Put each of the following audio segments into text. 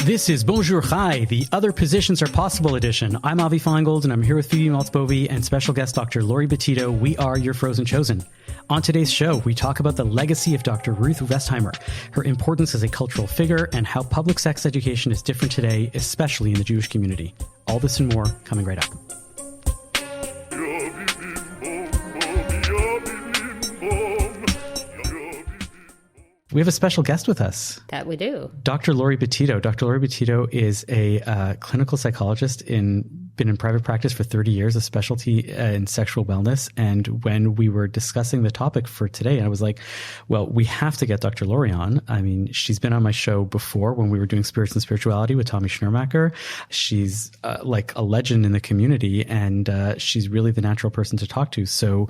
This is Bonjour Hi, the Other Positions Are Possible edition. I'm Avi Feingold, and I'm here with Phoebe Maltz-Bovey and special guest Dr. Lori Betito. We are your Frozen Chosen. On today's show, we talk about the legacy of Dr. Ruth Westheimer, her importance as a cultural figure, and how public sex education is different today, especially in the Jewish community. All this and more coming right up. We have a special guest with us. That we do. Dr. Lori Betito. Dr. Lori Betito is a clinical psychologist, been in private practice for 30 years, a specialty in sexual wellness. And when we were discussing the topic for today, I was like, well, we have to get Dr. Lori on. I mean, she's been on my show before when we were doing Spirits and Spirituality with Tommy Schnurmacher. She's like a legend in the community, and she's really the natural person to talk to. So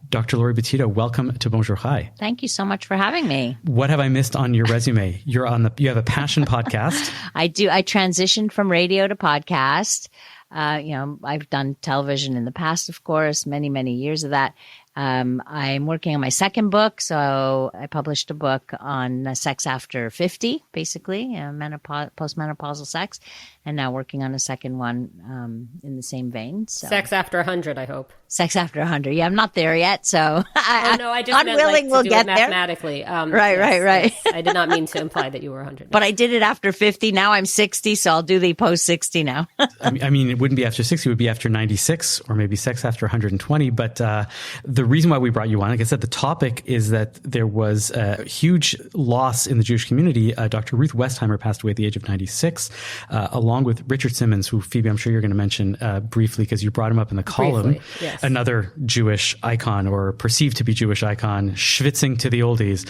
Dr. Lori Betito, welcome to Bonjour Hi. Thank you so much for having me. What have I missed on your resume? You have a passion podcast. I do. I transitioned from radio to podcast. I've done television in the past, of course, many, many years of that. I'm working on my second book. So I published a book on sex after 50, basically, postmenopausal sex, and now working on a second one in the same vein. So. Sex after 100, I hope. Sex after 100. Yeah, I'm not there yet. So I just meant like to do it mathematically. Right. Yes. I did not mean to imply that you were 100. But I did it after 50. Now I'm 60, so I'll do the post 60 now. I mean, it wouldn't be after 60. It would be after 96 or maybe sex after 120. But the reason why we brought you on, like I said, the topic is that there was a huge loss in the Jewish community. Dr. Ruth Westheimer passed away at the age of 96, along with Richard Simmons, who, Phoebe, I'm sure you're going to mention briefly because you brought him up in the column. Briefly, yes. Another Jewish icon, or perceived to be Jewish icon, schwitzing to the oldies.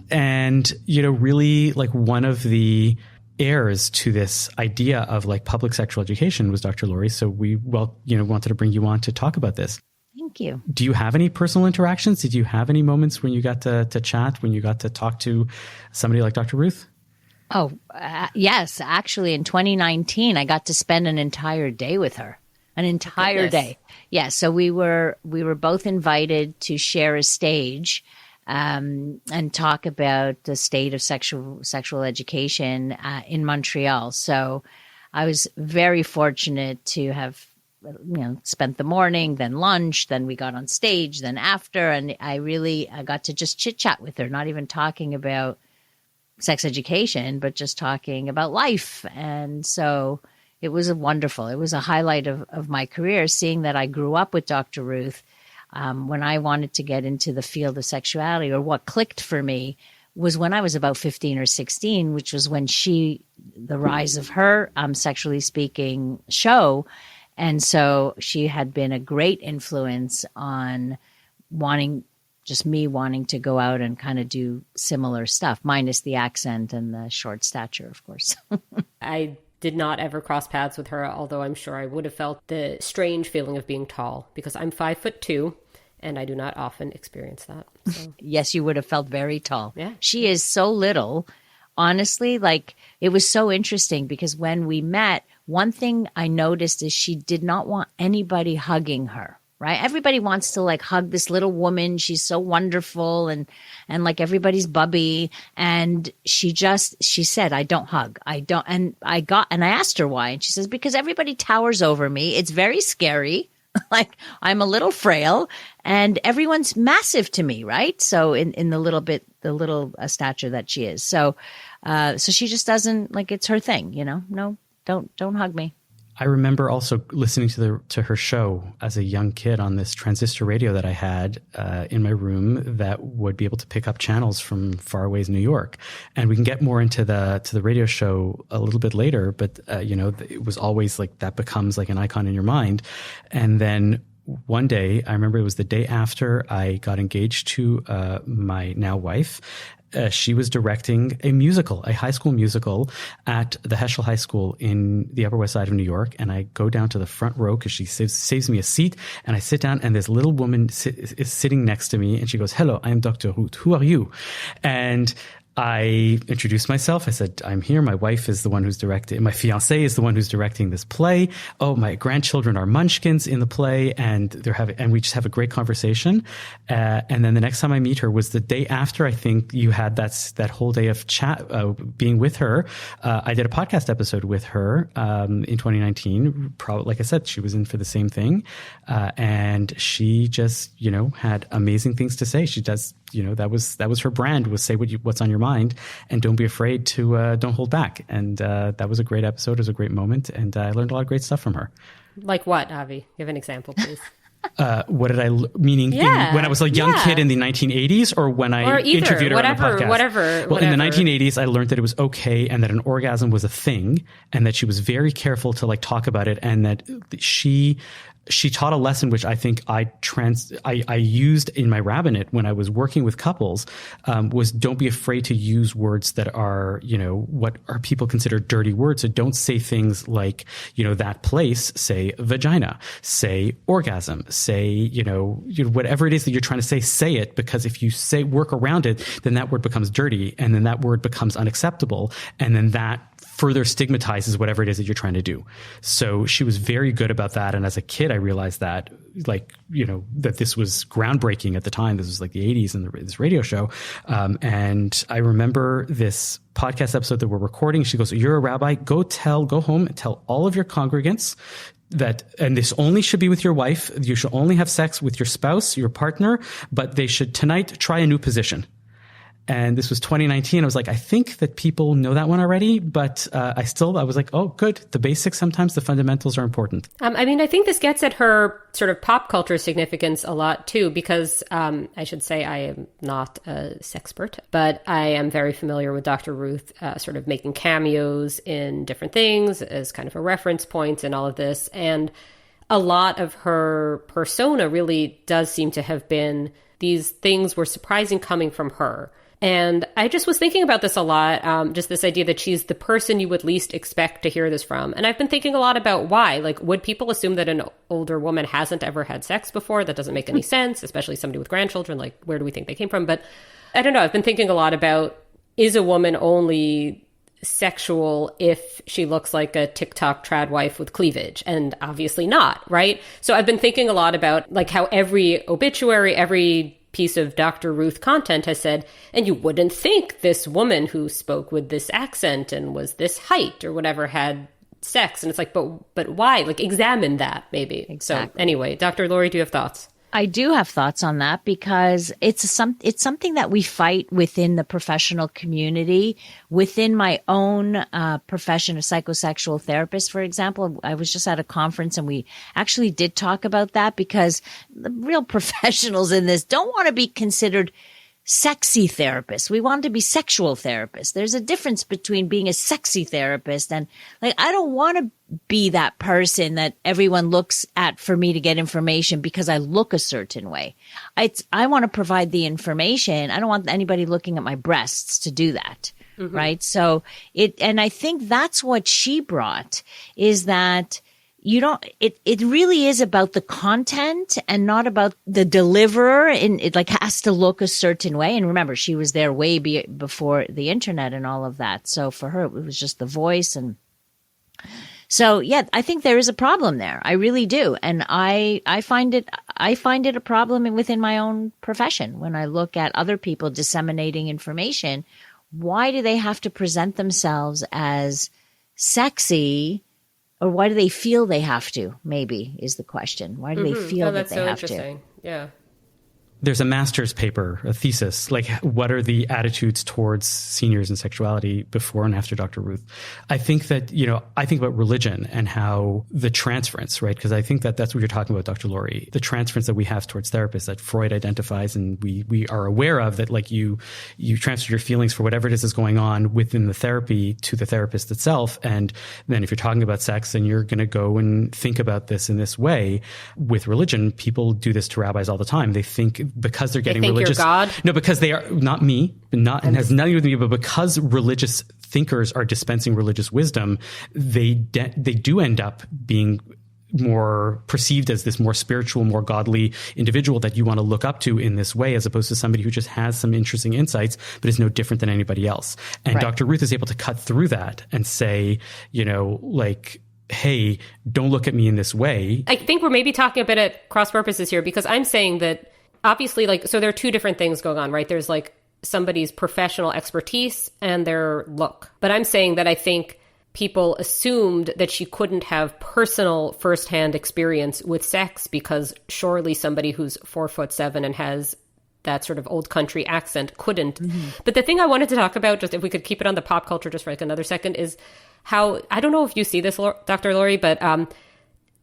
And, really like one of the heirs to this idea of like public sexual education was Dr. Lori. So we, wanted to bring you on to talk about this. Thank you. Do you have any personal interactions? Did you have any moments when you got to chat, when you got to talk to somebody like Dr. Ruth? Oh, yes. Actually, in 2019, I got to spend an entire day with her. An entire day. Yeah. So we were both invited to share a stage and talk about the state of sexual education in Montreal. So I was very fortunate to have spent the morning, then lunch, then we got on stage, then after, and I got to just chit chat with her, not even talking about sex education, but just talking about life. And so it was wonderful. It was a highlight of my career, seeing that I grew up with Dr. Ruth. When I wanted to get into the field of sexuality, or what clicked for me, was when I was about 15 or 16, which was when the rise of her Sexually Speaking show. And so she had been a great influence on me wanting to go out and kind of do similar stuff, minus the accent and the short stature, of course. I did not ever cross paths with her, although I'm sure I would have felt the strange feeling of being tall, because I'm 5'2", and I do not often experience that. So. Yes, you would have felt very tall. Yeah. She is so little. Honestly, like, it was so interesting because when we met, one thing I noticed is she did not want anybody hugging her. Right? Everybody wants to like hug this little woman. She's so wonderful and like everybody's bubby. And she said, I don't hug. I don't. And I asked her why. And she says, because everybody towers over me. It's very scary. Like I'm a little frail and everyone's massive to me. Right. So in the little stature that she is. So she just doesn't like, it's her thing, no, don't hug me. I remember also listening to her show as a young kid on this transistor radio that I had in my room that would be able to pick up channels from faraway New York. And we can get more into the radio show a little bit later, but it was always like that becomes like an icon in your mind. And then one day, I remember it was the day after I got engaged to my now wife. She was directing a high school musical at the Heschel High School in the Upper West Side of New York. And I go down to the front row because she saves me a seat. And I sit down and this little woman is sitting next to me and she goes, "Hello, I am Dr. Ruth. Who are you?" And I introduced myself. I said, I'm here. My wife is the one who's directing. My fiance is the one who's directing this play. Oh, my grandchildren are munchkins in the play, and we just have a great conversation. And then the next time I meet her was the day after. I think you had that whole day of chat, being with her. I did a podcast episode with her in 2019. Probably, like I said, she was in for the same thing, and she just had amazing things to say. She does. That was her brand, was say what's on your mind, and don't be afraid to don't hold back. And that was a great episode. It was a great moment, and I learned a lot of great stuff from her. Like what, Avi? Give an example, please. What did I meaning when I was a young kid in the 1980s, or when I interviewed her on a podcast? Whatever. In the 1980s, I learned that it was okay, and that an orgasm was a thing, and that she was very careful to talk about it, and that she taught a lesson which I think I used in my rabbinate when I was working with couples, was don't be afraid to use words that are, what are people consider dirty words. So don't say things like, that place, say vagina, say orgasm, say, whatever it is that you're trying to say it, because if you work around it, then that word becomes dirty, and then that word becomes unacceptable. And then that further stigmatizes whatever it is that you're trying to do. So she was very good about that. And as a kid, I realized that, that this was groundbreaking at the time. This was like the 80s and this radio show. And I remember this podcast episode that we're recording. She goes, "You're a rabbi. Go home and tell all of your congregants that, and this only should be with your wife. You should only have sex with your spouse, your partner, but they should tonight try a new position." And this was 2019. I was like, I think that people know that one already, but I was like, oh, good. The basics, sometimes the fundamentals are important. I think this gets at her sort of pop culture significance a lot too, because I should say I am not a sexpert, but I am very familiar with Dr. Ruth sort of making cameos in different things as kind of a reference point in all of this. And a lot of her persona really does seem to have been these things were surprising coming from her. And I just was thinking about this a lot, just this idea that she's the person you would least expect to hear this from. And I've been thinking a lot about why. Like, would people assume that an older woman hasn't ever had sex before? That doesn't make any sense, especially somebody with grandchildren. Like, where do we think they came from? But I don't know. I've been thinking a lot about, is a woman only sexual if she looks like a TikTok trad wife with cleavage? And obviously not, right? So I've been thinking a lot about like how every obituary, every piece of Dr. Ruth content has said, and you wouldn't think this woman who spoke with this accent and was this height or whatever had sex. And it's like, but why? Like, examine that maybe. Exactly. So anyway, Dr. Lori, do you have thoughts? I do have thoughts on that, because it's something that we fight within the professional community. Within my own profession, a psychosexual therapist, for example, I was just at a conference and we actually did talk about that, because the real professionals in this don't want to be considered sexy therapists. We want to be sexual therapists. There's a difference between being a sexy therapist and, like, I don't want to be that person that everyone looks at for me to get information because I look a certain way. I want to provide the information. I don't want anybody looking at my breasts to do that. Mm-hmm. Right. So and I think that's what she brought, is that it really is about the content and not about the deliverer, and it like has to look a certain way. And remember, she was there way before the internet and all of that. So for her, it was just the voice. And so, yeah, I think there is a problem there. I really do. And I find it a problem within my own profession. When I look at other people disseminating information, why do they have to present themselves as sexy? Or why do they feel they have to, maybe, is the question. Why do they feel that they have to? Yeah. There's a master's paper, a thesis, like what are the attitudes towards seniors and sexuality before and after Dr. Ruth? I think that, I think about religion and how the transference, right? Because I think that that's what you're talking about, Dr. Lori, the transference that we have towards therapists that Freud identifies and we are aware of, that like you transfer your feelings for whatever it is that's going on within the therapy to the therapist itself. And then if you're talking about sex, then you're going to go and think about this in this way. With religion, people do this to rabbis all the time. They think because they're getting religious. You're God? No, because they are not me, and has nothing to do with me, but because religious thinkers are dispensing religious wisdom, they do end up being more perceived as this more spiritual, more godly individual that you want to look up to in this way, as opposed to somebody who just has some interesting insights, but is no different than anybody else. And Right. Dr. Ruth is able to cut through that and say, like, hey, don't look at me in this way. I think we're maybe talking a bit at cross purposes here, because I'm saying that obviously, so there are two different things going on, right? There's somebody's professional expertise and their look. But I'm saying that I think people assumed that she couldn't have personal firsthand experience with sex, because surely somebody who's 4'7" and has that sort of old country accent couldn't. Mm-hmm. But the thing I wanted to talk about, just if we could keep it on the pop culture just for another second, is how, I don't know if you see this, Dr. Laurie, but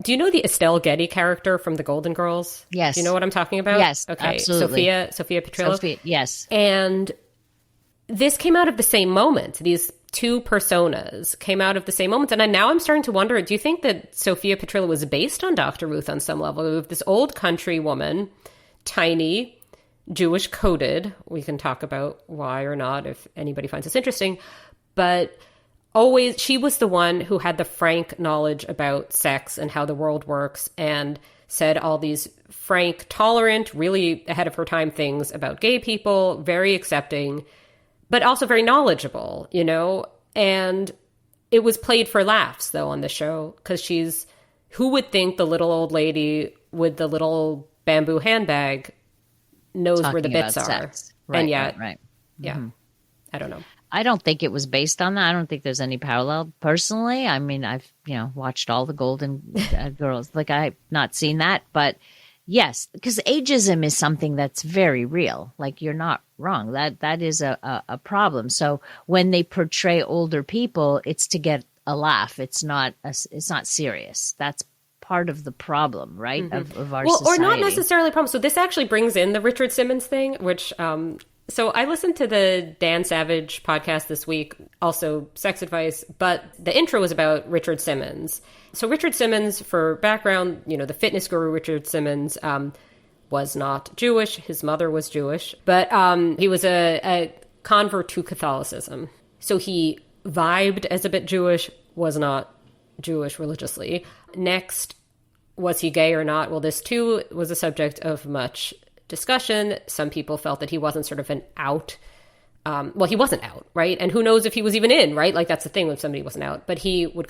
do you know the Estelle Getty character from the Golden Girls? Yes. Do you know what I'm talking about? Yes, okay. absolutely. Sophia Petrillo? Yes. And this came out of the same moment. These two personas came out of the same moment. And now I'm starting to wonder, do you think that Sophia Petrillo was based on Dr. Ruth on some level? We have this old country woman, tiny, Jewish coded. We can talk about why or not if anybody finds this interesting. But always, she was the one who had the frank knowledge about sex and how the world works, and said all these frank, tolerant, really ahead of her time things about gay people, very accepting, but also very knowledgeable, and it was played for laughs though on the show, because who would think the little old lady with the little bamboo handbag knows Talking where the bits are. Sex. Right, and yet, right. Yeah, Mm-hmm. I don't know. I don't think it was based on that. I don't think there's any parallel personally. I mean, I've, watched all the Golden Girls. I've not seen that, but yes, because ageism is something that's very real. You're not wrong. That is a problem. So when they portray older people, it's to get a laugh. It's not serious. That's part of the problem, right? Mm-hmm. of our society. Or not necessarily a problem. So this actually brings in the Richard Simmons thing, which, so I listened to the Dan Savage podcast this week, also sex advice, but the intro was about Richard Simmons. So Richard Simmons, for background, the fitness guru Richard Simmons, was not Jewish. His mother was Jewish, but he was a convert to Catholicism. So he vibed as a bit Jewish, was not Jewish religiously. Next, was he gay or not? Well, this too was a subject of much discussion. Some people felt that he wasn't sort of an out. He wasn't out, right? And who knows if he was even in, right? That's the thing when somebody wasn't out. But he would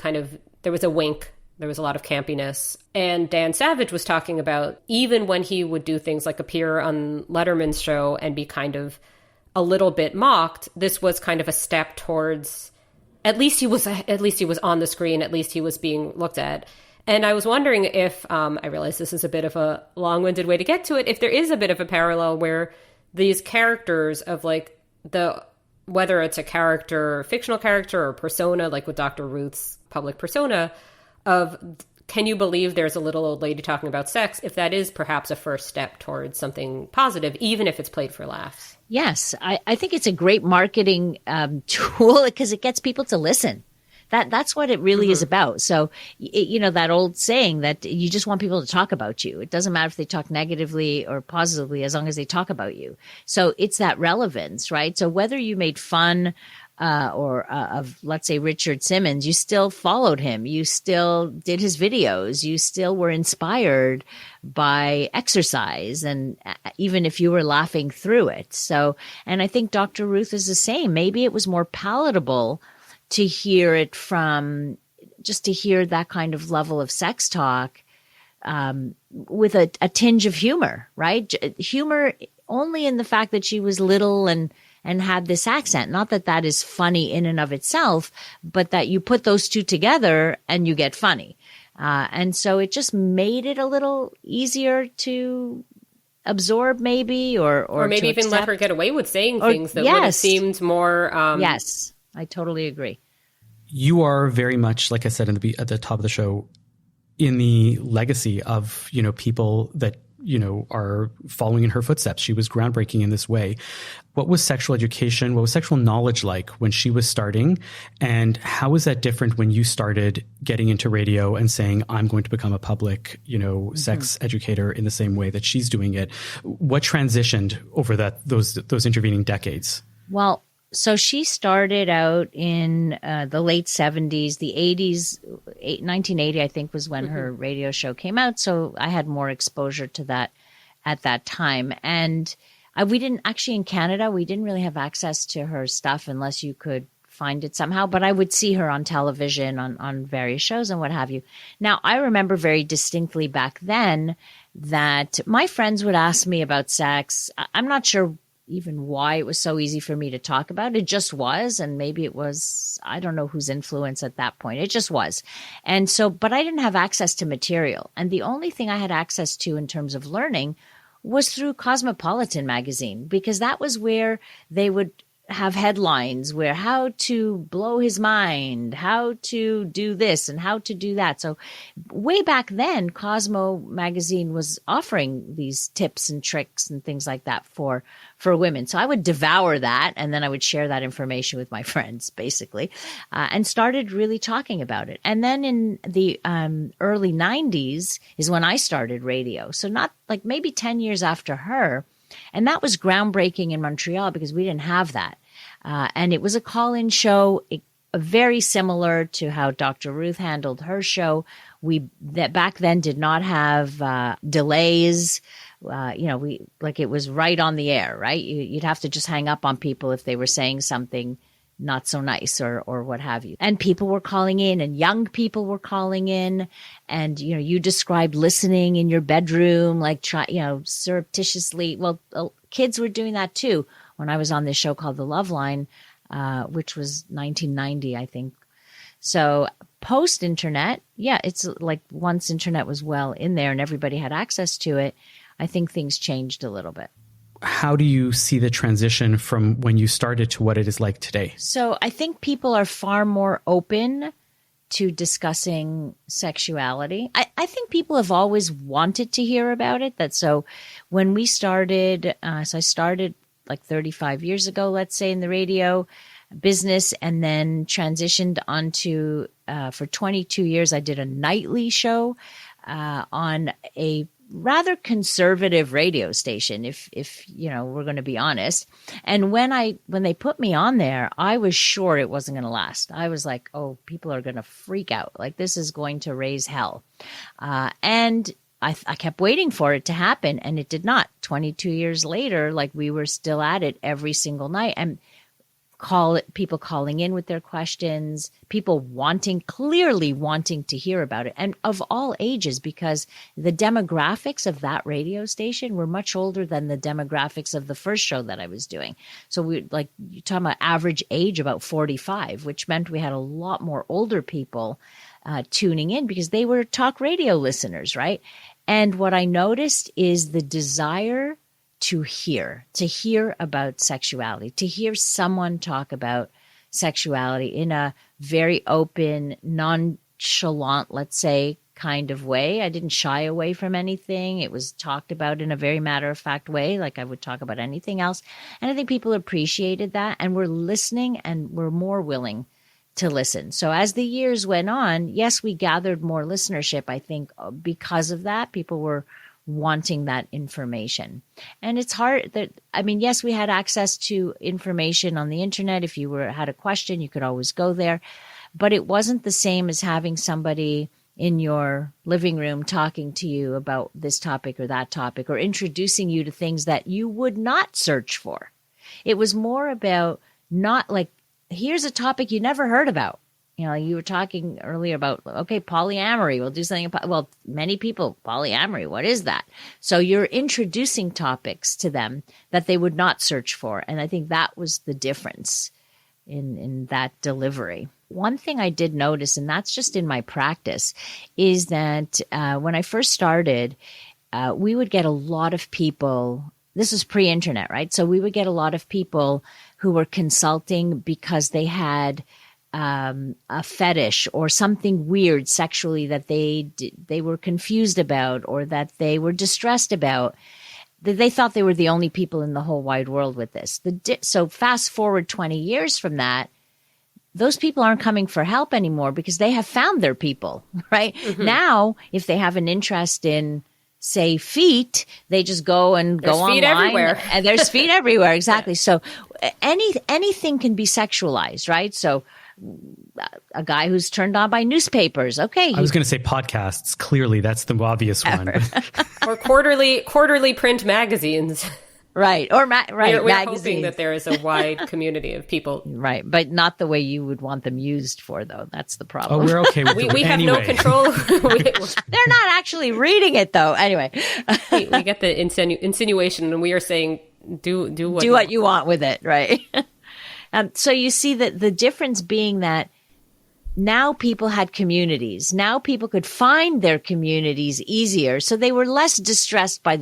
there was a wink. There was a lot of campiness. And Dan Savage was talking about even when he would do things like appear on Letterman's show and be kind of a little bit mocked, this was kind of a step towards, at least he was on the screen, at least he was being looked at. And I was wondering if, I realize this is a bit of a long-winded way to get to it, if there is a bit of a parallel where these characters of whether it's a character, fictional character or persona, like with Dr. Ruth's public persona, of can you believe there's a little old lady talking about sex, if that is perhaps a first step towards something positive, even if it's played for laughs? Yes, I think it's a great marketing tool because it gets people to listen. That's what it really is about. So, that old saying that you just want people to talk about you. It doesn't matter if they talk negatively or positively, as long as they talk about you. So it's that relevance, right? So whether you made fun of, let's say, Richard Simmons, you still followed him. You still did his videos. You still were inspired by exercise, and even if you were laughing through it. So, and I think Dr. Ruth is the same. Maybe it was more palatable to hear it from, just to hear that kind of level of sex talk with a tinge of humor, right? Humor only in the fact that she was little and had this accent. Not that that is funny in and of itself, but that you put those two together and you get funny. And so it just made it a little easier to absorb maybe, or maybe even let her get away with saying things that would have seemed more. Yes. I totally agree. You are very much, like I said at the top of the show, in the legacy of, people that, are following in her footsteps. She was groundbreaking in this way. What was sexual education? What was sexual knowledge like when she was starting? And how was that different when you started getting into radio and saying, I'm going to become a public, sex educator in the same way that she's doing it? What transitioned over those intervening decades? Well, So she started out in the late 70s, the 80s, 1980, I think, was when her radio show came out. So I had more exposure to that at that time. And we didn't actually, in Canada, we didn't really have access to her stuff unless you could find it somehow. But I would see her on television, on various shows and what have you. Now, I remember very distinctly back then that my friends would ask me about sex. I'm not sure even why it was so easy for me to talk about. It just was. And maybe it was, I don't know whose influence at that point. It just was. And so, but I didn't have access to material. And the only thing I had access to in terms of learning was through Cosmopolitan magazine, because that was where they would have headlines where how to blow his mind, how to do this and how to do that. So way back then, Cosmo magazine was offering these tips and tricks and things like that for women. So I would devour that, and then I would share that information with my friends, basically, and started really talking about it. And then in the early 90s is when I started radio. So not like maybe 10 years after her. And that was groundbreaking in Montreal because we didn't have that. And it was a call-in show, very similar to how Dr. Ruth handled her show. That back then did not have delays. It was right on the air, right? You'd have to just hang up on people if they were saying something not so nice or what have you. And people were calling in, and young people were calling in. And, you described listening in your bedroom, like, surreptitiously. Well, kids were doing that too when I was on this show called The Love Line, which was 1990, I think. So post-internet, yeah, it's like once internet was well in there and everybody had access to it, I think things changed a little bit. How do you see the transition from when you started to what it is like today? So I think people are far more open to discussing sexuality. I think people have always wanted to hear about it. So when we started, so I started like 35 years ago, let's say, in the radio business, and then transitioned onto, for 22 years, I did a nightly show on a rather conservative radio station, if we're going to be honest. And when they put me on there, I was sure it wasn't going to last. I was like, oh, people are going to freak out. Like, this is going to raise hell. And I kept waiting for it to happen, and it did not. 22 years later, like, we were still at it every single night. And people calling in with their questions, people clearly wanting to hear about it, and of all ages, because the demographics of that radio station were much older than the demographics of the first show that I was doing. So you're talking about average age about 45, which meant we had a lot more older people tuning in because they were talk radio listeners, right? And what I noticed is the desire to hear about sexuality, to hear someone talk about sexuality in a very open, nonchalant, let's say, kind of way. I didn't shy away from anything. It was talked about in a very matter-of-fact way, like I would talk about anything else. And I think people appreciated that and were listening and were more willing to listen. So as the years went on, yes, we gathered more listenership, I think, because of that. People were wanting that information. And it's hard yes, we had access to information on the internet. If you had a question, you could always go there, but it wasn't the same as having somebody in your living room talking to you about this topic or that topic, or introducing you to things that you would not search for. It was more about not like, here's a topic you never heard about. You were talking earlier about, okay, polyamory. We'll do something about, well, many people, polyamory, what is that? So you're introducing topics to them that they would not search for. And I think that was the difference in that delivery. One thing I did notice, and that's just in my practice, is that when I first started, we would get a lot of people. This was pre-internet, right? So we would get a lot of people who were consulting because they had a fetish or something weird sexually that they were confused about, or that they were distressed about. They thought they were the only people in the whole wide world with this. So fast forward 20 years from that, those people aren't coming for help anymore because they have found their people, right? Mm-hmm. Now, if they have an interest in say feet, they just go and there's go online. Feet everywhere. And there's feet everywhere. Exactly. Yeah. So anything can be sexualized, right? So a guy who's turned on by newspapers. Okay. I was going to say podcasts. Clearly, that's the obvious one. Or quarterly print magazines. Right. Or we're hoping that there is a wide community of people. Right. But not the way you would want them used for, though. That's the problem. Oh, we're okay with it. We have no control. They're not actually reading it, though. Anyway. we get the insinuation, and we are saying, do what you want with it. Right. So you see that the difference being that now people had communities. Now people could find their communities easier. So they were less distressed by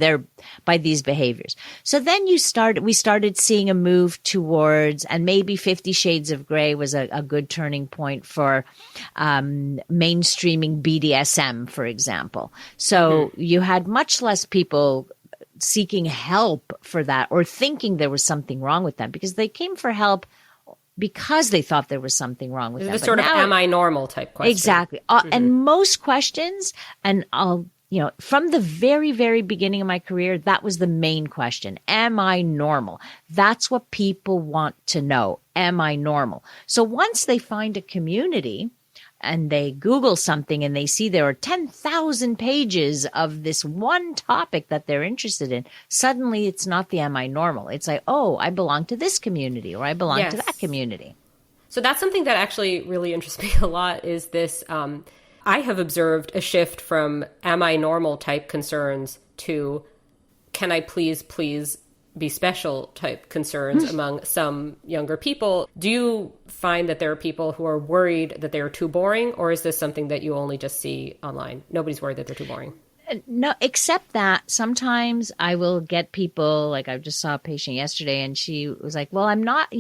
these behaviors. So then we started seeing a move towards, and maybe 50 Shades of Grey was a good turning point for mainstreaming BDSM, for example. So you had much less people seeking help for that or thinking there was something wrong with them because they came for help because they thought there was something wrong with them. It's sort of am I normal type question. Exactly. And most questions, and from the very, very beginning of my career, that was the main question. Am I normal? That's what people want to know. Am I normal? So once they find a community and they Google something and they see there are 10,000 pages of this one topic that they're interested in, suddenly it's not the am I normal? It's like, oh, I belong to this community or I belong to that community. So that's something that actually really interests me a lot is this. I have observed a shift from am I normal type concerns to can I please be special type concerns among some younger people. Do you find that there are people who are worried that they're too boring, or is this something that you only just see online? Nobody's worried that they're too boring. No, except that sometimes I will get people, like I just saw a patient yesterday and she was like, well, I'm not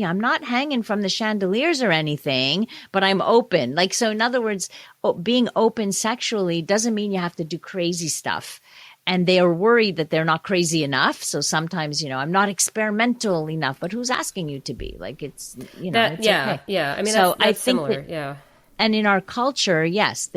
hanging from the chandeliers or anything, but I'm open. Like, so in other words, being open sexually doesn't mean you have to do crazy stuff. And they are worried that they're not crazy enough. So sometimes, I'm not experimental enough, but who's asking you to be? Like it's, it's okay. Yeah. I mean, so that's I think similar. Yeah. And in our culture, yes,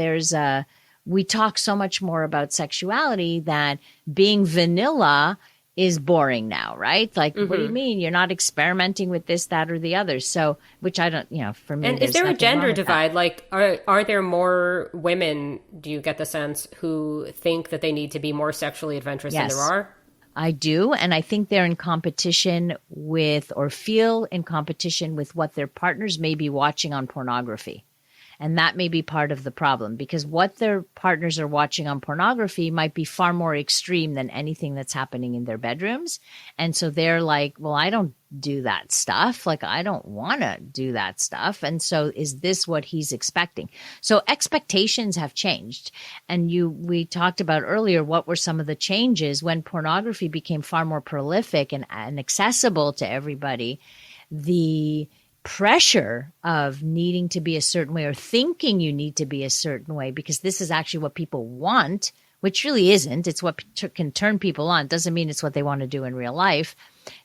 we talk so much more about sexuality that being vanilla is boring now, right? Like, what do you mean? You're not experimenting with this, that, or the other. So, which I don't, for me. And is there a gender divide? Like, are there more women, do you get the sense, who think that they need to be more sexually adventurous than there are? I do. And I think they're in competition with, or feel in competition with what their partners may be watching on pornography. And that may be part of the problem because what their partners are watching on pornography might be far more extreme than anything that's happening in their bedrooms. And so they're like, well, I don't do that stuff. Like, I don't want to do that stuff. And so is this what he's expecting? So expectations have changed. And we talked about earlier, what were some of the changes when pornography became far more prolific and accessible to everybody? The pressure of needing to be a certain way or thinking you need to be a certain way because this is actually what people want, which really isn't. It's what can turn people on. It doesn't mean it's what they want to do in real life.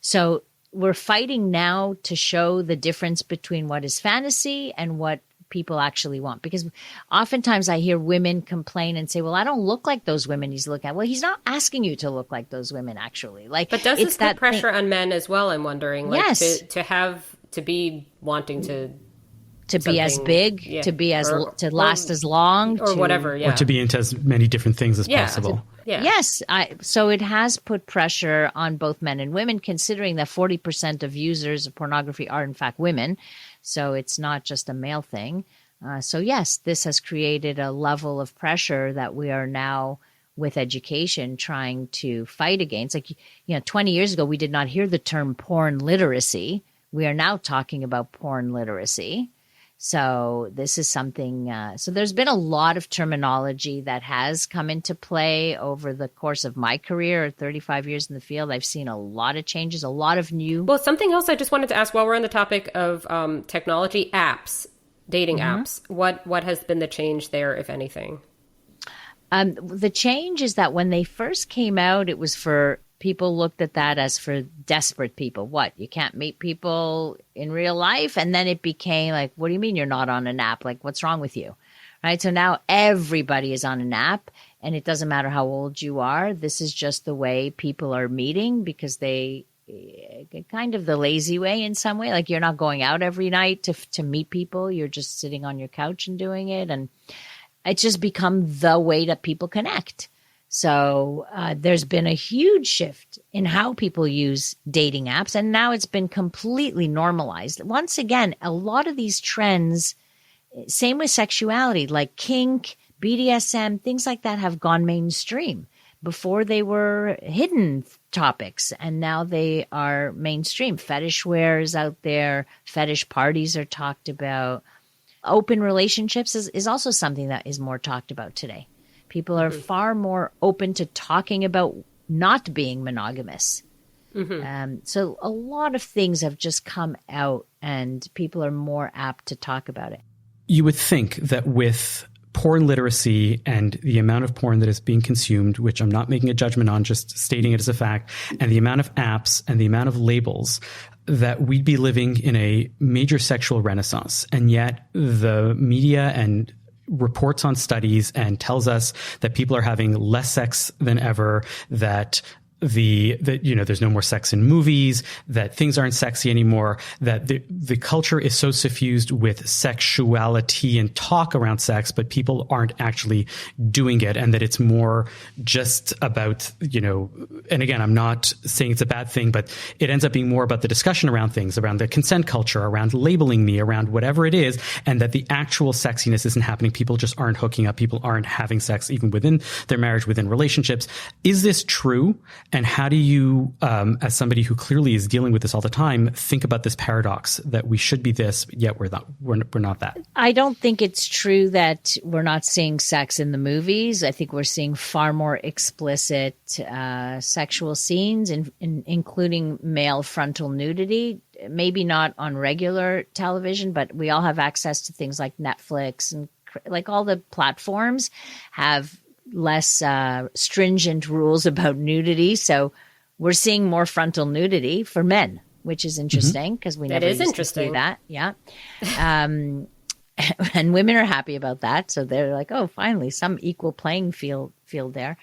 So we're fighting now to show the difference between what is fantasy and what people actually want. Because oftentimes I hear women complain and say, well, I don't look like those women he's looking at. Well, he's not asking you to look like those women, actually. Like, but does this put pressure on men as well, I'm wondering? Like, yes. To be wanting to be as big, to be to last as long, or whatever, or to be into as many different things as possible. Yes, so it has put pressure on both men and women, considering that 40% of users of pornography are in fact women. So it's not just a male thing. So yes, this has created a level of pressure that we are now, with education, trying to fight against. Like 20 years ago, we did not hear the term porn literacy. We are now talking about porn literacy. So this is something, so there's been a lot of terminology that has come into play over the course of my career, 35 years in the field. I've seen a lot of changes, a lot of new. Well, something else I just wanted to ask while we're on the topic of technology, apps, dating apps. What has been the change there, if anything? The change is that when they first came out, it was for people looked at that as for desperate people. What? You can't meet people in real life? And then it became like, what do you mean you're not on an app? Like, what's wrong with you? right? So now everybody is on an app, and it doesn't matter how old you are. This is just the way people are meeting, because they kind of the lazy way in some way. Like, you're not going out every night to meet people. You're just sitting on your couch and doing it. And it's just become the way that people connect. So there's been a huge shift in how people use dating apps. And now it's been completely normalized. Once again, a lot of these trends, same with sexuality, like kink, BDSM, things like that have gone mainstream. Before they were hidden topics, and now they are mainstream. Fetish wear is out there. Fetish parties are talked about. Open relationships is also something that is more talked about today. People are far more open to talking about not being monogamous. So a lot of things have just come out, and people are more apt to talk about it. You would think that with porn literacy and the amount of porn that is being consumed, which I'm not making a judgment on, just stating it as a fact, and the amount of apps and the amount of labels, that we'd be living in a major sexual renaissance. And yet the media and reports on studies and tells us that people are having less sex than ever, that there's no more sex in movies, that things aren't sexy anymore, that the culture is so suffused with sexuality and talk around sex, but people aren't actually doing it. And that it's more just about, and again, I'm not saying it's a bad thing, but it ends up being more about the discussion around things, around the consent culture, around labeling me, around whatever it is. And that the actual sexiness isn't happening. People just aren't hooking up. People aren't having sex even within their marriage, within relationships. Is this true? And how do you, as somebody who clearly is dealing with this all the time, think about this paradox that we should be this, yet we're not that? I don't think it's true that we're not seeing sex in the movies. I think we're seeing far more explicit sexual scenes, including male frontal nudity. Maybe not on regular television, but we all have access to things like Netflix, and like all the platforms have less stringent rules about nudity. So we're seeing more frontal nudity for men, which is interesting, because we never used to see that. Yeah. And women are happy about that. So they're like, oh, finally, some equal playing field there.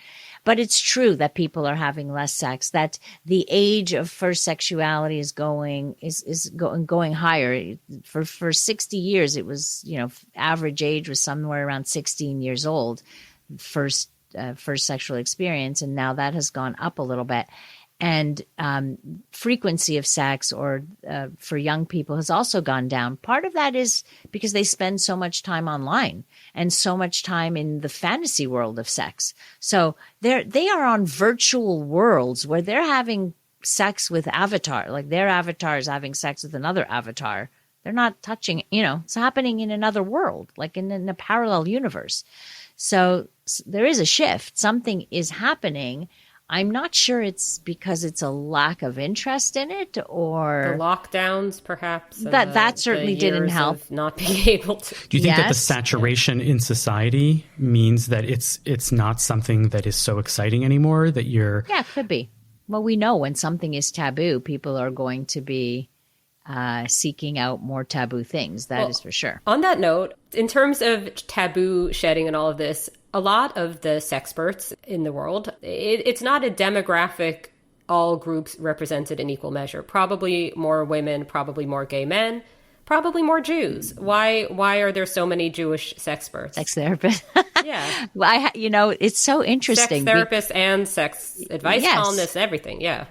But it's true that people are having less sex, that the age of first sexuality is going higher. For 60 years, it was, average age was somewhere around 16 years old. First sexual experience, and now that has gone up a little bit. And frequency of sex, or for young people, has also gone down. Part of that is because they spend so much time online and so much time in the fantasy world of sex. So they are on virtual worlds where they're having sex with avatar, like their avatar is having sex with another avatar. They're not touching, it's happening in another world, like in a parallel universe. So there is a shift. Something is happening. I'm not sure it's because it's a lack of interest in it, or the lockdowns, perhaps. That certainly didn't help. Not being able to. Do you think that the saturation in society means that it's not something that is so exciting anymore? That you're it could be. Well, we know when something is taboo, people are going to be seeking out more taboo things. That is for sure. On that note, in terms of taboo shedding and all of this, a lot of the sexperts in the world, it's not a demographic, all groups represented in equal measure. Probably more women, probably more gay men, probably more Jews. Why are there so many Jewish sexperts? Sex therapists. Yeah. Well, it's so interesting. Sex therapists and sex advice columnists, everything. Yeah.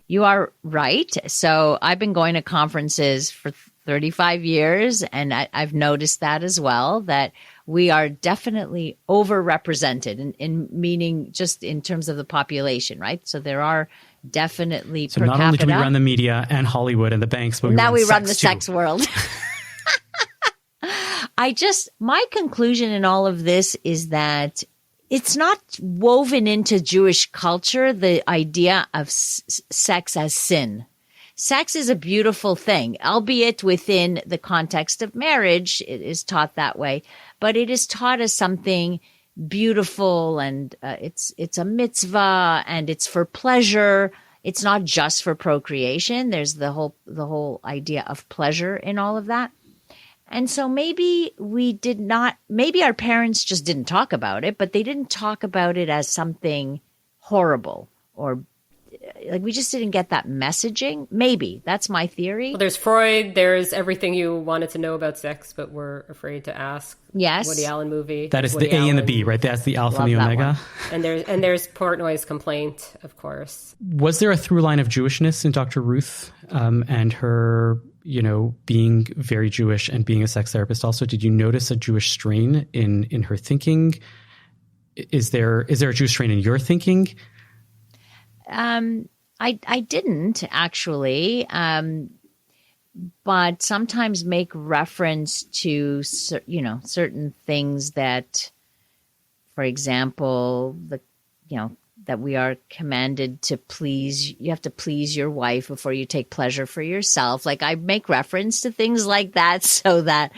You are right. So I've been going to conferences for 35 years, and I've noticed that as well, that we are definitely overrepresented in meaning just in terms of the population, right? So there are definitely so per not capita. Only do we run the media and Hollywood and the banks, but now we run the too. Sex world. My conclusion in all of this is that it's not woven into Jewish culture, the idea of sex as sin. Sex is a beautiful thing, albeit within the context of marriage, it is taught that way, but it is taught as something beautiful, and it's a mitzvah, and it's for pleasure. It's not just for procreation. There's the whole idea of pleasure in all of that. And so maybe maybe our parents just didn't talk about it, but they didn't talk about it as something horrible, or like we just didn't get that messaging. Maybe that's my theory. Well, there's Freud. There's everything you wanted to know about sex, but were afraid to ask. Yes. Woody Allen movie. That is Woody the A Allen. and the B, right? That's the alpha and the Love that omega. And there's Portnoy's complaint, of course. Was there a through line of Jewishness in Dr. Ruth and her, being very Jewish and being a sex therapist also? Did you notice a Jewish strain in her thinking? Is there a Jewish strain in your thinking? I didn't actually, but sometimes make reference to, certain things that, for example, that we are commanded to please. You have to please your wife before you take pleasure for yourself. Like I make reference to things like that so that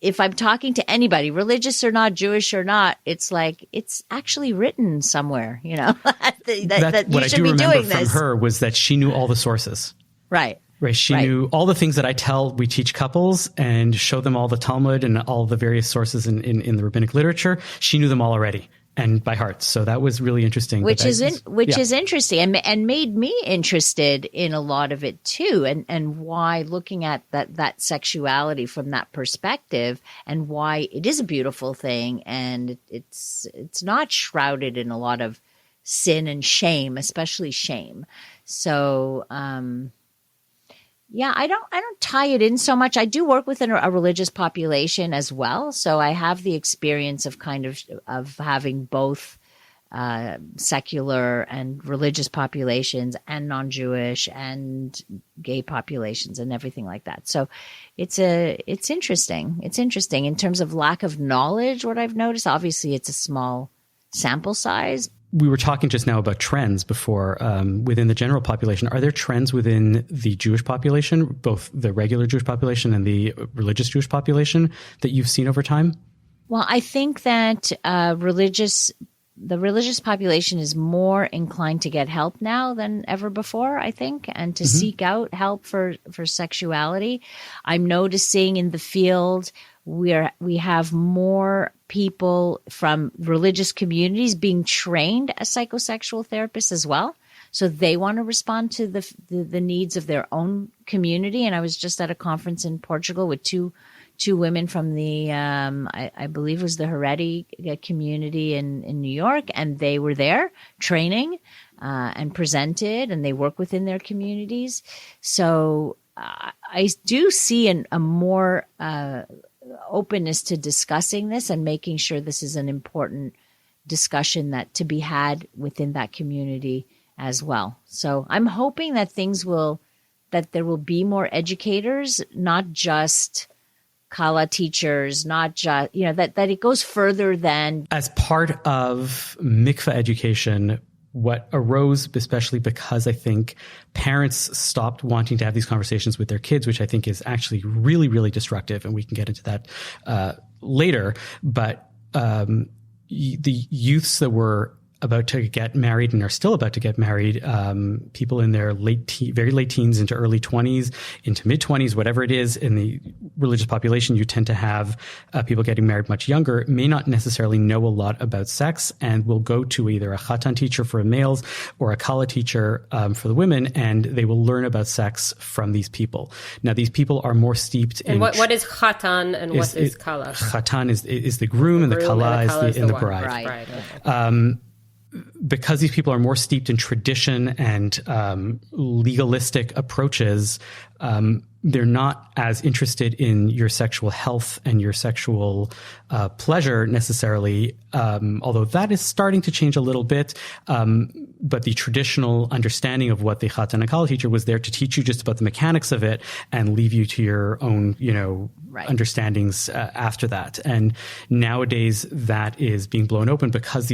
if I'm talking to anybody, religious or not, Jewish or not, it's like it's actually written somewhere, that you what I should do be remember doing from this. her was that she knew all the sources. Right. Right. She knew all the things that we teach couples and show them all the Talmud and all the various sources in the rabbinic literature. She knew them all already and by heart. So that was really interesting. Which is interesting and made me interested in a lot of it too. And why looking at that sexuality from that perspective and why it is a beautiful thing. And it's not shrouded in a lot of sin and shame, especially shame. So, I don't tie it in so much. I do work within a religious population as well. So I have the experience of of having both secular and religious populations and non-Jewish and gay populations and everything like that. So it's interesting. It's interesting in terms of lack of knowledge. What I've noticed, obviously it's a small sample size. We were talking just now about trends before within the general population. Are there trends within the Jewish population, both the regular Jewish population and the religious Jewish population, that you've seen over time? Well, I think that the religious population is more inclined to get help now than ever before, I think, and to seek out help for sexuality. I'm noticing in the field we have more people from religious communities being trained as psychosexual therapists as well. So they want to respond to the needs of their own community. And I was just at a conference in Portugal with two women from the, I believe it was the Haredi community in New York. And they were there training and presented, and they work within their communities. So I do see a more openness to discussing this and making sure this is an important discussion that to be had within that community as well. So I'm hoping that that there will be more educators, not just Kala teachers, not just, that it goes further than. As part of mikveh education, what arose, especially because I think parents stopped wanting to have these conversations with their kids, which I think is actually really, really destructive. And we can get into that later. But the youths that were about to get married and are still about to get married, people in their very late teens into early 20s, into mid 20s, whatever it is in the religious population, you tend to have people getting married much younger, may not necessarily know a lot about sex, and will go to either a chatan teacher for the males or a kala teacher for the women, and they will learn about sex from these people. Now, these people are more steeped in... And what is chatan and what is kala? Chatan is the groom, and the kala is the bride. Right. Okay. Because these people are more steeped in tradition and legalistic approaches, they're not as interested in your sexual health and your sexual pleasure necessarily, although that is starting to change a little bit. But the traditional understanding of what the chatan and kala teacher was there to teach you just about the mechanics of it and leave you to your own, Right. understandings after that. And nowadays that is being blown open because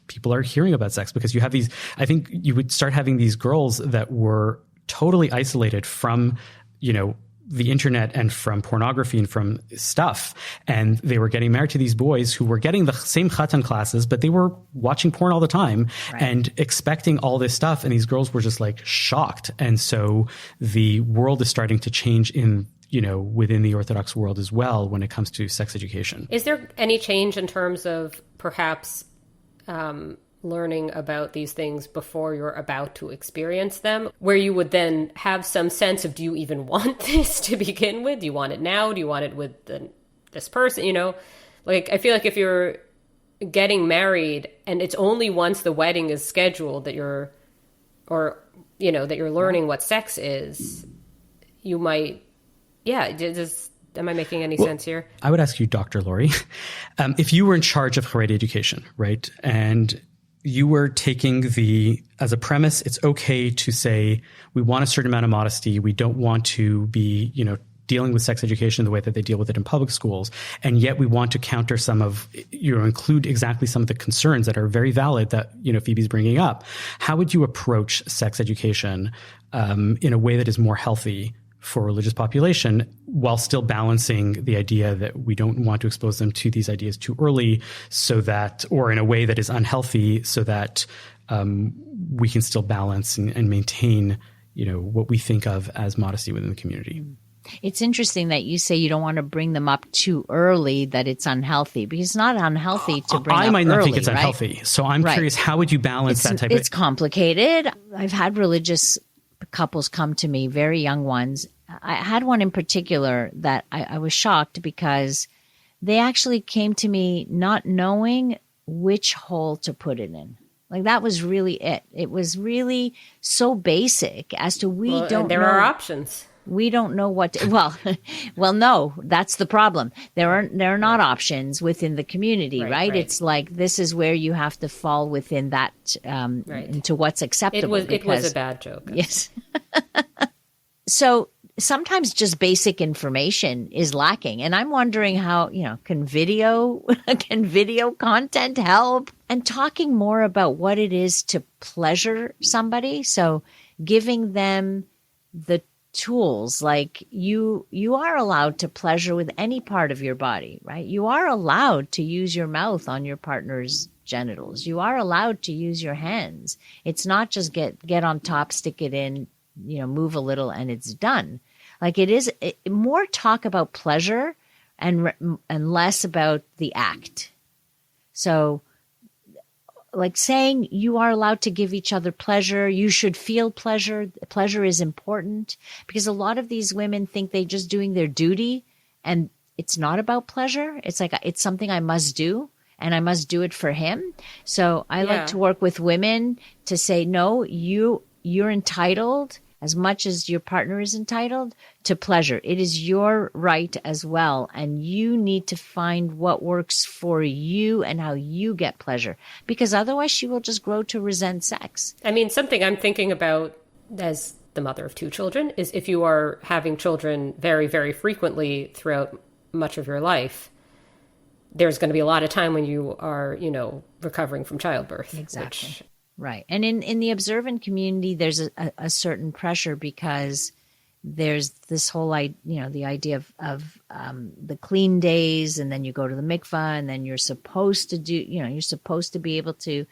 people are hearing about sex, because you have these, I think you would start having these girls that were totally isolated from, the internet and from pornography and from stuff. And they were getting married to these boys who were getting the same chatan classes, but they were watching porn all the time and expecting all this stuff. And these girls were just like shocked. And so the world is starting to change in within the Orthodox world as well when it comes to sex education. Is there any change in terms of perhaps learning about these things before you're about to experience them, where you would then have some sense of, do you even want this to begin with? Do you want it now? Do you want it with this person? Like, I feel like if you're getting married and it's only once the wedding is scheduled that you're learning what sex is, you might, am I making any sense here? I would ask you, Dr. Laurie, if you were in charge of Haredi education, right, and you were taking as a premise, it's okay to say we want a certain amount of modesty. We don't want to be, dealing with sex education the way that they deal with it in public schools. And yet we want to counter include exactly some of the concerns that are very valid that, Phoebe's bringing up. How would you approach sex education in a way that is more healthy for a religious population while still balancing the idea that we don't want to expose them to these ideas too early or in a way that is unhealthy so that we can still balance and maintain, what we think of as modesty within the community? It's interesting that you say you don't want to bring them up too early, that it's unhealthy, because it's not unhealthy to bring up early. I might not think it's right? unhealthy. So I'm curious, how would you balance that type of... It's complicated. I've had religious couples come to me, very young ones. I had one in particular that I was shocked because they actually came to me not knowing which hole to put it in. Like, that was really it. It was really so basic as to there are options. We don't know what to, well, no, that's the problem. There are not options within the community, right? It's like, this is where you have to fall within that, into what's acceptable. It was a bad joke. Yes. So sometimes just basic information is lacking. And I'm wondering how, can video content help? And talking more about what it is to pleasure somebody. So giving them the tools, like you are allowed to pleasure with any part of your body, right? You are allowed to use your mouth on your partner's genitals. You are allowed to use your hands. It's not just get on top, stick it in, move a little and it's done. Like, it is more talk about pleasure and less about the act. So, like, saying you are allowed to give each other pleasure. You should feel pleasure. Pleasure is important, because a lot of these women think they're just doing their duty, and it's not about pleasure. It's like, it's something I must do, and I must do it for him. So I like to work with women to say, no, you're entitled as much as your partner is entitled to pleasure. It is your right as well. And you need to find what works for you and how you get pleasure, because otherwise she will just grow to resent sex. I mean, something I'm thinking about as the mother of 2 children is, if you are having children very, very frequently throughout much of your life, there's going to be a lot of time when you are, recovering from childbirth. Exactly. Right. And in the observant community, there's a certain pressure, because there's this whole, the idea of the clean days, and then you go to the mikvah, and then you're supposed to do, you're supposed to be able to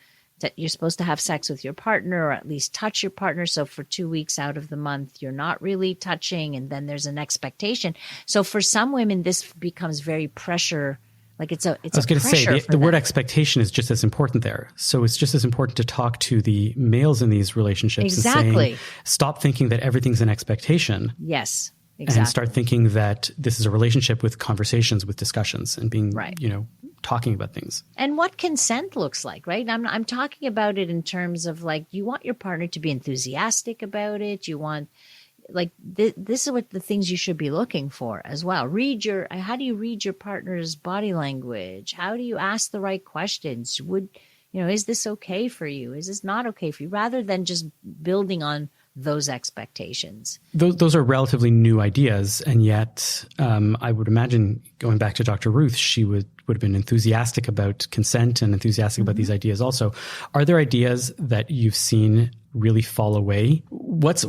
you're supposed to have sex with your partner, or at least touch your partner. So for 2 weeks out of the month, you're not really touching, and then there's an expectation. So for some women, this becomes very pressure. Like, it's I was going to say, the word expectation is just as important there. So it's just as important to talk to the males in these relationships. Exactly. And saying, stop thinking that everything's an expectation. Yes, exactly. And start thinking that this is a relationship with conversations, with discussions, and being, talking about things. And what consent looks like, right? I'm talking about it in terms of, like, you want your partner to be enthusiastic about it. You want... Like, this is what the things you should be looking for as well. How do you read your partner's body language? How do you ask the right questions? Is this okay for you? Is this not okay for you? Rather than just building on those expectations. Those are relatively new ideas. And yet, I would imagine, going back to Dr. Ruth, she would have been enthusiastic about consent and enthusiastic about these ideas also. Are there ideas that you've seen really fall away? What's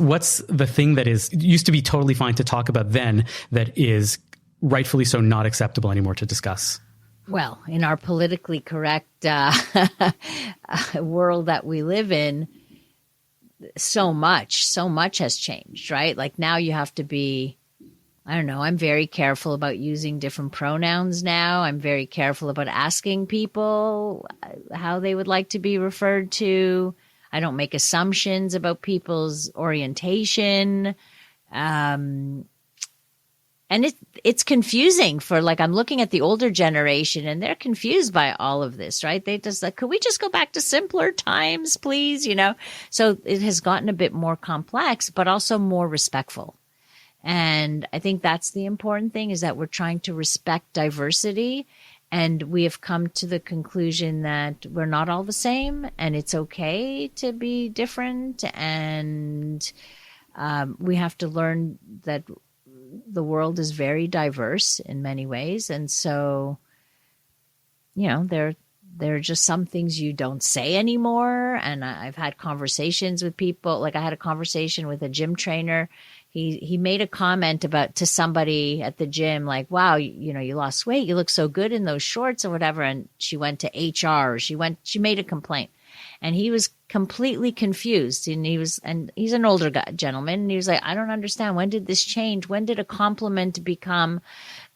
the thing that used to be totally fine to talk about then that is rightfully so not acceptable anymore to discuss? Well, in our politically correct world that we live in, so much has changed, right? Like, now you have to be I don't know. I'm very careful about using different pronouns now. I'm very careful about asking people how they would like to be referred to. I don't make assumptions about people's orientation. And it's confusing for, like, I'm looking at the older generation and they're confused by all of this, right? They just like, could we just go back to simpler times, please? You know? So it has gotten a bit more complex, but also more respectful. And I think that's the important thing, is that we're trying to respect diversity. And we have come to the conclusion that we're not all the same, and it's okay to be different. And we have to learn that the world is very diverse in many ways. And so, you know, there are just some things you don't say anymore. And I've had conversations with people. Like, I had a conversation with a gym trainer. He made a comment to somebody at the gym, like, wow, you know, you lost weight. You look so good in those shorts or whatever. And she went to HR. She made a complaint, and he was completely confused. And he's an older gentleman. And he was like, I don't understand. When did this change? When did a compliment become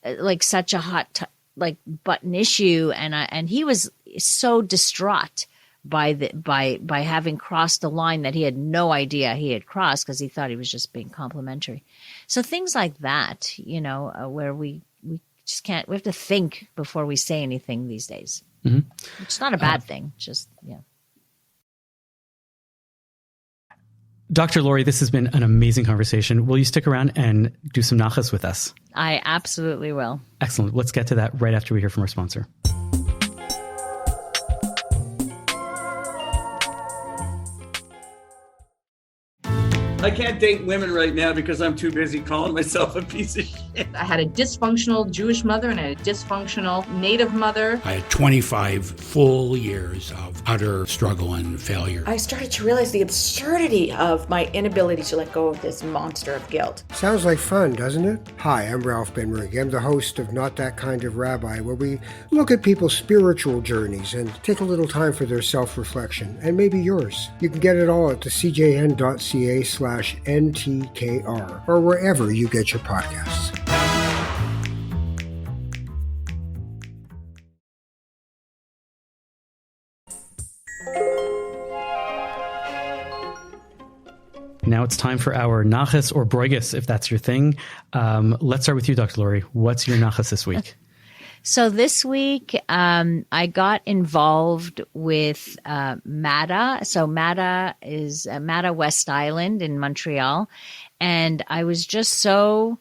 like such a hot, button issue? And he was so distraught by having crossed the line that he had no idea he had crossed, because he thought he was just being complimentary. So things like that, you know, where we just can't, we have to think before we say anything these days. Mm-hmm. It's not a bad thing. Just, yeah. Dr. Laurie, this has been an amazing conversation. Will you stick around and do some nachas with us? I absolutely will. Excellent. Let's get to that right after we hear from our sponsor. I can't date women right now because I'm too busy calling myself a piece of shit. I had a dysfunctional Jewish mother and I had a dysfunctional Native mother. I had 25 full years of utter struggle and failure. I started to realize the absurdity of my inability to let go of this monster of guilt. Sounds like fun, doesn't it? Hi, I'm Ralph Benrig. I'm the host of Not That Kind of Rabbi, where we look at people's spiritual journeys and take a little time for their self-reflection, and maybe yours. You can get it all at thecjn.ca/NTKR, or wherever you get your podcasts. Now it's time for our nachas or broigus, if that's your thing. Let's start with you, Dr. Laurie. What's your nachas this week? So this week, I got involved with MATA. So MATA is MATA West Island in Montreal. And I was just so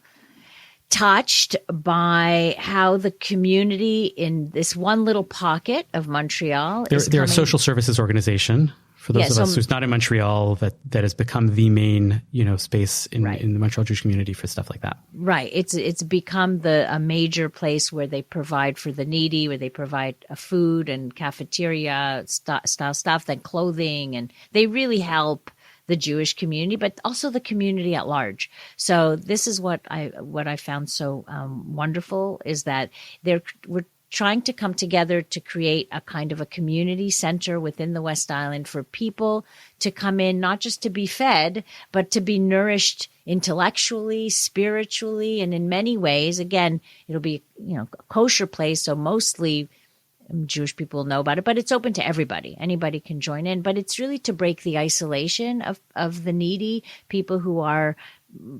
touched by how the community in this one little pocket of Montreal they're a social services organization. For those of us who's not in Montreal, that has become the main, space in the Montreal Jewish community for stuff like that. Right. It's become a major place where they provide for the needy, where they provide food and cafeteria style stuff, then clothing, and they really help the Jewish community, but also the community at large. So this is what I found so wonderful, is that we're trying to come together to create a kind of a community center within the West Island for people to come in, not just to be fed, but to be nourished intellectually, spiritually, and in many ways. Again, it'll be, a kosher place, so mostly Jewish people know about it, but it's open to everybody. Anybody can join in, but it's really to break the isolation of the needy, people who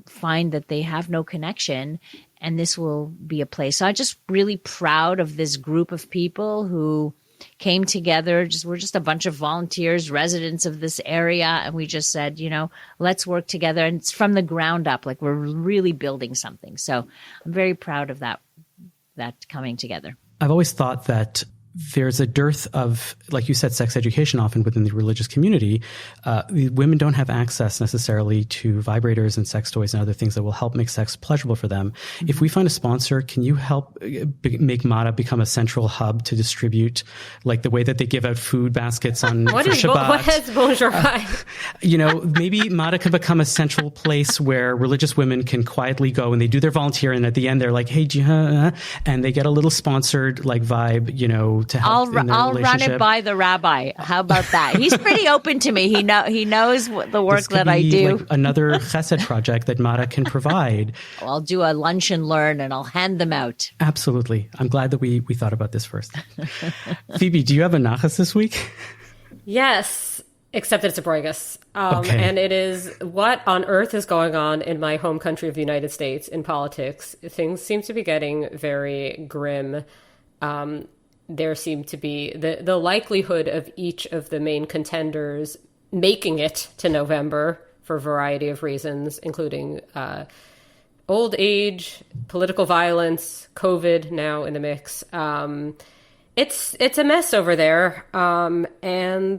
find that they have no connection, and this will be a place. So I'm just really proud of this group of people who came together. We're just a bunch of volunteers, residents of this area, and we just said, let's work together. And it's from the ground up, like we're really building something. So I'm very proud of that coming together. I've always thought that there's a dearth of, like you said, sex education often within the religious community. Women don't have access necessarily to vibrators and sex toys and other things that will help make sex pleasurable for them. Mm-hmm. If we find a sponsor, can you help make MATA become a central hub to distribute, like the way that they give out food baskets on for Shabbat? What is bonjour? Maybe MATA can become a central place where religious women can quietly go and they do their volunteer, and at the end they're like, hey, and they get a little sponsored vibe, to help in their I'll relationship. run it by the rabbi. How about that? He's pretty open to me. He knows what the work that I do. Like another chesed project that Mara can provide. I'll do a lunch and learn, and I'll hand them out. Absolutely. I'm glad that we thought about this first. Phoebe, do you have a nachas this week? Yes, except that it's a broigus. Okay. And it is, what on earth is going on in my home country of the United States in politics? Things seem to be getting very grim. There seem to be the likelihood of each of the main contenders making it to November for a variety of reasons, including old age, political violence, COVID now in the mix. It's a mess over there, and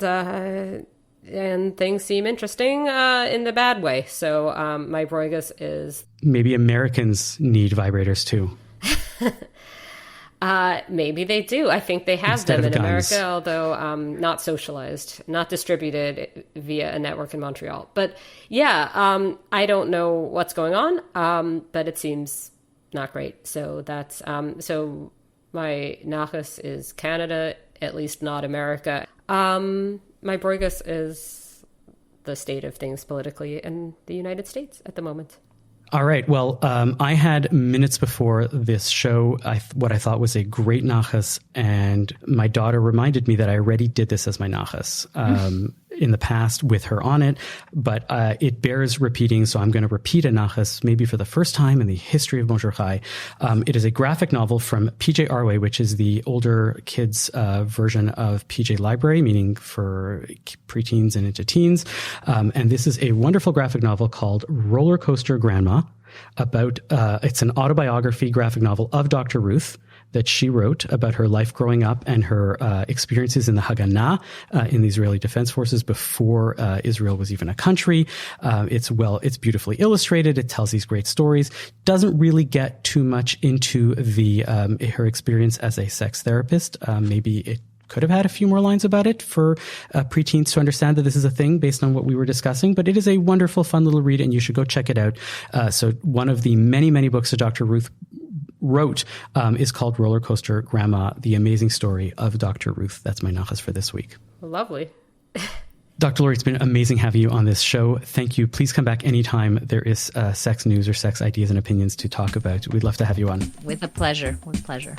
things seem interesting in the bad way. So my broigus is... Maybe Americans need vibrators too. Maybe they do. I think they have Instead them in of guns. America, although not socialized, not distributed via a network in Montreal. But yeah, I don't know what's going on, but it seems not great. So that's so my nachas is Canada, at least not America. My broigus is the state of things politically in the United States at the moment. All right. Well, I had minutes before this show what I thought was a great nachas, and my daughter reminded me that I already did this as my nachas in the past with her on it, but it bears repeating, so I'm going to repeat a nachas maybe for the first time in the history of Bonjour Chai. It is a graphic novel from PJ Arway, which is the older kids' version of PJ Library, meaning for preteens and into teens. And this is a wonderful graphic novel called Roller Coaster Grandma. About it's an autobiography graphic novel of Dr. Ruth that she wrote about her life growing up and her experiences in the Haganah in the Israeli Defense Forces before Israel was even a country. It's beautifully illustrated. It tells these great stories. Doesn't really get too much into her experience as a sex therapist. Maybe it could have had a few more lines about it for preteens to understand that this is a thing based on what we were discussing, but it is a wonderful, fun little read, and you should go check it out. So one of the many, many books that Dr. Ruth wrote is called Roller Coaster Grandma, the amazing story of Dr. Ruth. That's my nachas for this week. Lovely. Dr. Laurie, it's been amazing having you on this show. Thank you. Please come back anytime there is sex news or sex ideas and opinions to talk about. We'd love to have you on. With a pleasure. With pleasure.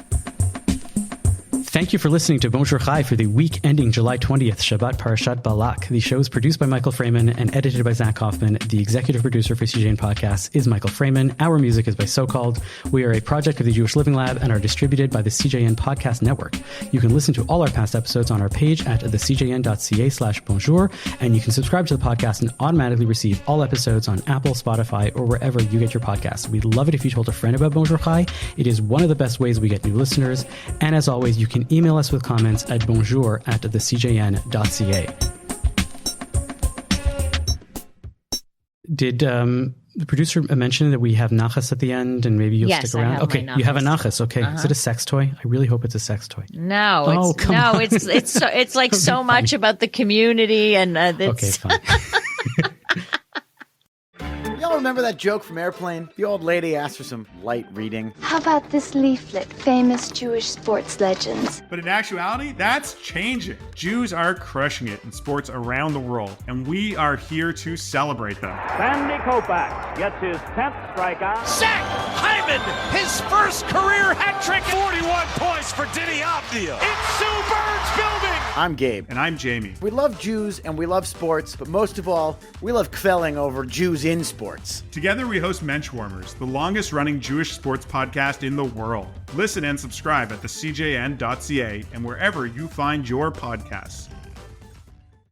Thank you for listening to Bonjour Chai for the week ending July 20th, Shabbat Parashat Balak. The show is produced by Michael Freeman and edited by Zach Hoffman. The executive producer for CJN Podcasts is Michael Freeman. Our music is by So Called. We are a project of the Jewish Living Lab and are distributed by the CJN Podcast Network. You can listen to all our past episodes on our page at thecjn.ca/bonjour, and you can subscribe to the podcast and automatically receive all episodes on Apple, Spotify, or wherever you get your podcasts. We'd love it if you told a friend about Bonjour Chai. It is one of the best ways we get new listeners. And as always, you can email us with comments at bonjour@thecjn.ca. Did the producer mention that we have nachas at the end and maybe you'll stick around? Okay, you have a nachas. Okay. Is it a sex toy? I really hope it's a sex toy. No, it's like so much about the community and okay, fine. Y'all remember that joke from Airplane? The old lady asked for some light reading. How about this leaflet, famous Jewish sports legends? But in actuality, that's changing. Jews are crushing it in sports around the world, and we are here to celebrate them. Sandy Koufax gets his 10th strikeout. Zach Hyman, his first career hat trick. 41 points for Diddy Avdia. It's Sue Bird's building. I'm Gabe. And I'm Jamie. We love Jews and we love sports, but most of all, we love kvelling over Jews in sports. Together we host Menschwarmers, the longest running Jewish sports podcast in the world. Listen and subscribe at thecjn.ca and wherever you find your podcasts.